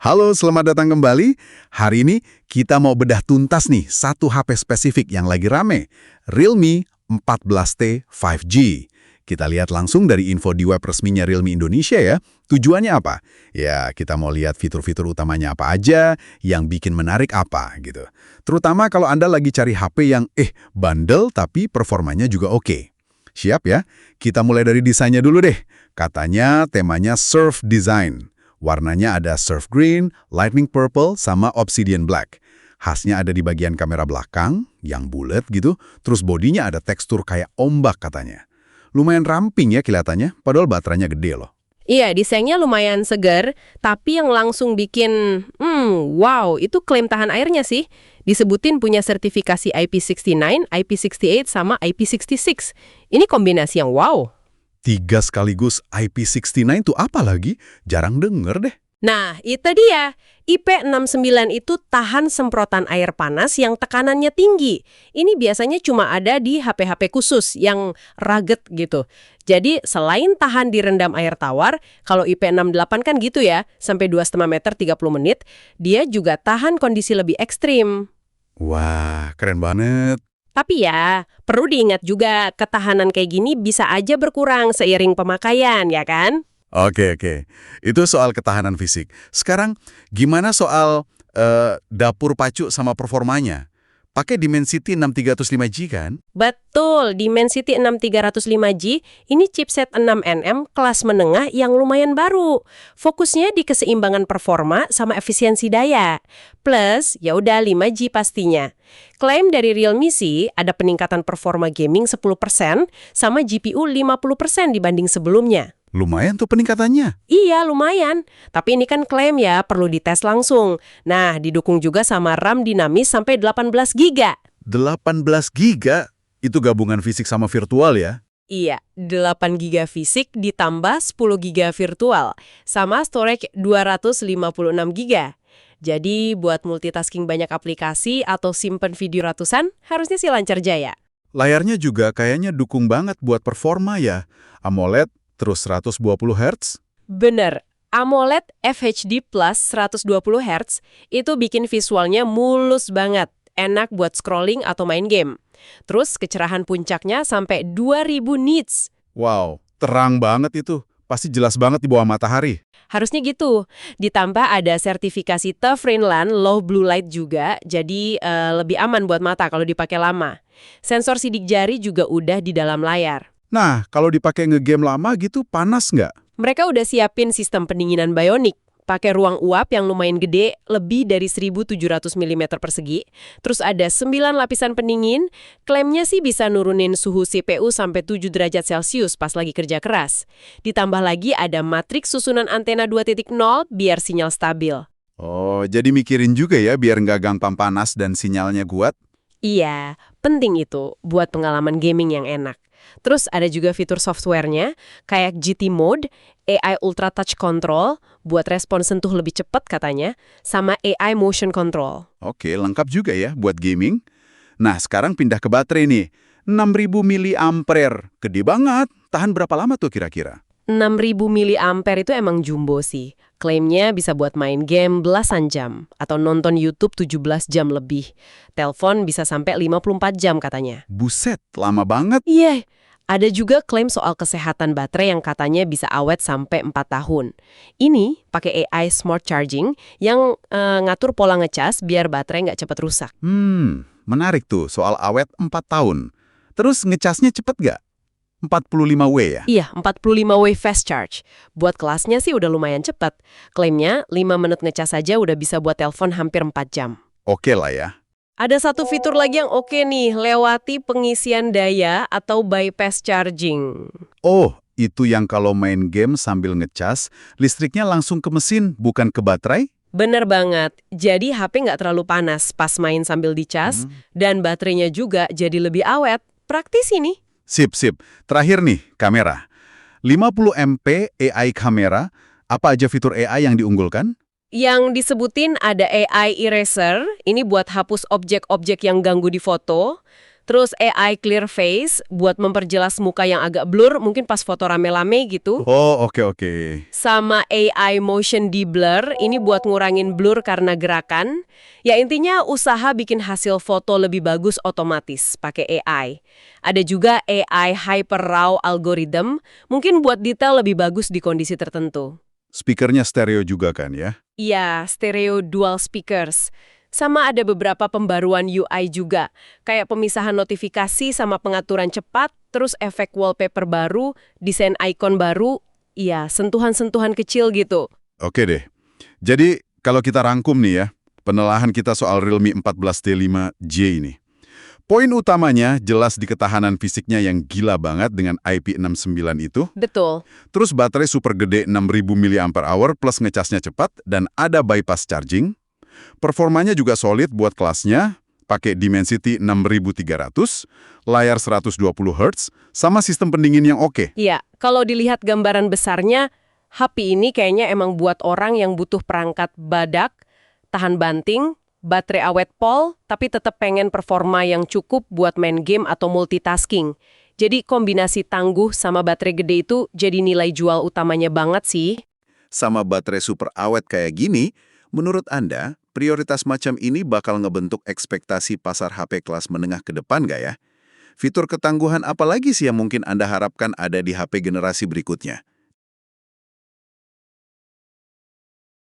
Halo, selamat datang kembali. Hari ini kita mau bedah tuntas nih satu HP spesifik yang lagi rame, Realme 14T 5G. Kita lihat langsung dari info di web resminya Realme Indonesia ya. Tujuannya apa? Ya, kita mau lihat fitur-fitur utamanya apa aja, yang bikin menarik apa gitu. Terutama kalau Anda lagi cari HP yang bandel tapi performanya juga oke. Siap ya? Kita mulai dari desainnya dulu deh. Katanya temanya surf design. Warnanya ada surf green, lightning purple, sama obsidian black. Khasnya ada di bagian kamera belakang, yang bulat gitu, terus bodinya ada tekstur kayak ombak katanya. Lumayan ramping ya kelihatannya, padahal baterainya gede loh. Iya, desainnya lumayan segar, tapi yang langsung bikin, wow, itu klaim tahan airnya sih. Disebutin punya sertifikasi IP69, IP68, sama IP66. Ini kombinasi yang wow. 3 sekaligus IP69 tuh apa lagi? Jarang denger deh. Nah, itu dia. IP69 itu tahan semprotan air panas yang tekanannya tinggi. Ini biasanya cuma ada di HP-HP khusus yang rugged gitu. Jadi, selain tahan direndam air tawar, kalau IP68 kan gitu ya, sampai 2,5 meter 30 menit, dia juga tahan kondisi lebih ekstrim. Wah, keren banget. Tapi ya, perlu diingat juga ketahanan kayak gini bisa aja berkurang seiring pemakaian, ya kan? Oke. Itu soal ketahanan fisik. Sekarang, gimana soal dapur pacu sama performanya? Pakai Dimensity 6305G kan? Betul, Dimensity 6305G ini chipset 6nm kelas menengah yang lumayan baru. Fokusnya di keseimbangan performa sama efisiensi daya. Plus, ya udah 5G pastinya. Klaim dari Realme sih ada peningkatan performa gaming 10% sama GPU 50% dibanding sebelumnya. Lumayan tuh peningkatannya. Iya, lumayan. Tapi ini kan klaim ya, perlu dites langsung. Nah, didukung juga sama RAM dinamis sampai 18 GB. 18 giga itu gabungan fisik sama virtual ya? Iya, 8 GB fisik ditambah 10 GB virtual, sama storage 256 GB. Jadi, buat multitasking banyak aplikasi atau simpen video ratusan, harusnya sih lancar jaya. Layarnya juga kayaknya dukung banget buat performa ya. AMOLED terus 120 Hz. Bener, AMOLED FHD Plus 120 Hz itu bikin visualnya mulus banget, enak buat scrolling atau main game. Terus kecerahan puncaknya sampai 2000 nits. Wow, terang banget itu. Pasti jelas banget di bawah matahari. Harusnya gitu. Ditambah ada sertifikasi TUF Rainland Low Blue Light juga, jadi lebih aman buat mata kalau dipakai lama. Sensor sidik jari juga udah di dalam layar. Nah, kalau dipakai ngegame lama gitu panas nggak? Mereka udah siapin sistem pendinginan Bionic. Pakai ruang uap yang lumayan gede, lebih dari 1700 mm persegi. Terus ada 9 lapisan pendingin. Klaimnya sih bisa nurunin suhu CPU sampai 7 derajat Celcius pas lagi kerja keras. Ditambah lagi ada matriks susunan antena 2.0 biar sinyal stabil. Oh, jadi mikirin juga ya biar nggak gampang panas dan sinyalnya kuat? Iya, penting itu buat pengalaman gaming yang enak. Terus ada juga fitur softwarenya, kayak GT Mode, AI Ultra Touch Control, buat respon sentuh lebih cepat katanya, sama AI Motion Control. Oke, lengkap juga ya buat gaming. Nah, sekarang pindah ke baterai nih. 6000 mAh. Gede banget. Tahan berapa lama tuh kira-kira? 6000 mAh itu emang jumbo sih. Klaimnya bisa buat main game belasan jam, atau nonton YouTube 17 jam lebih. Telepon bisa sampai 54 jam katanya. Buset, lama banget. Iya, ada juga klaim soal kesehatan baterai yang katanya bisa awet sampai 4 tahun. Ini pakai AI Smart Charging yang ngatur pola ngecas biar baterai nggak cepat rusak. Menarik tuh soal awet 4 tahun. Terus ngecasnya cepet nggak? 45W ya? Iya, 45W fast charge. Buat kelasnya sih udah lumayan cepat. Klaimnya 5 menit ngecas saja udah bisa buat telepon hampir 4 jam. Oke lah ya. Ada satu fitur lagi yang oke nih, lewati pengisian daya atau bypass charging. Oh, itu yang kalau main game sambil ngecas, listriknya langsung ke mesin, bukan ke baterai? Bener banget. Jadi HP nggak terlalu panas pas main sambil dicas, dan baterainya juga jadi lebih awet. Praktis ini. Sip. Terakhir nih, kamera. 50MP AI kamera, apa aja fitur AI yang diunggulkan? Yang disebutin ada AI Eraser, ini buat hapus objek-objek yang ganggu di foto. Terus AI Clear Face buat memperjelas muka yang agak blur, mungkin pas foto rame-rame gitu. Oh, oke. Sama AI Motion Deblur, ini buat ngurangin blur karena gerakan. Ya intinya usaha bikin hasil foto lebih bagus otomatis pakai AI. Ada juga AI Hyper Raw Algorithm, mungkin buat detail lebih bagus di kondisi tertentu. Speakernya stereo juga kan ya? Iya, stereo dual speakers. Sama ada beberapa pembaruan UI juga, kayak pemisahan notifikasi sama pengaturan cepat, terus efek wallpaper baru, desain icon baru, iya, sentuhan-sentuhan kecil gitu. Oke deh. Jadi, kalau kita rangkum nih ya, penelahan kita soal Realme 14T5J ini. Poin utamanya jelas di ketahanan fisiknya yang gila banget dengan IP69 itu. Betul. Terus baterai super gede 6000 mAh plus ngecasnya cepat dan ada bypass charging. Performanya juga solid buat kelasnya, pakai Dimensity 6300, layar 120 Hz, sama sistem pendingin yang oke. Iya, kalau dilihat gambaran besarnya, HP ini kayaknya emang buat orang yang butuh perangkat badak, tahan banting, baterai awet pol, tapi tetap pengen performa yang cukup buat main game atau multitasking. Jadi kombinasi tangguh sama baterai gede itu jadi nilai jual utamanya banget sih. Sama baterai super awet kayak gini, menurut Anda, prioritas macam ini bakal ngebentuk ekspektasi pasar HP kelas menengah ke depan nggak ya? Fitur ketangguhan apa lagi sih yang mungkin Anda harapkan ada di HP generasi berikutnya?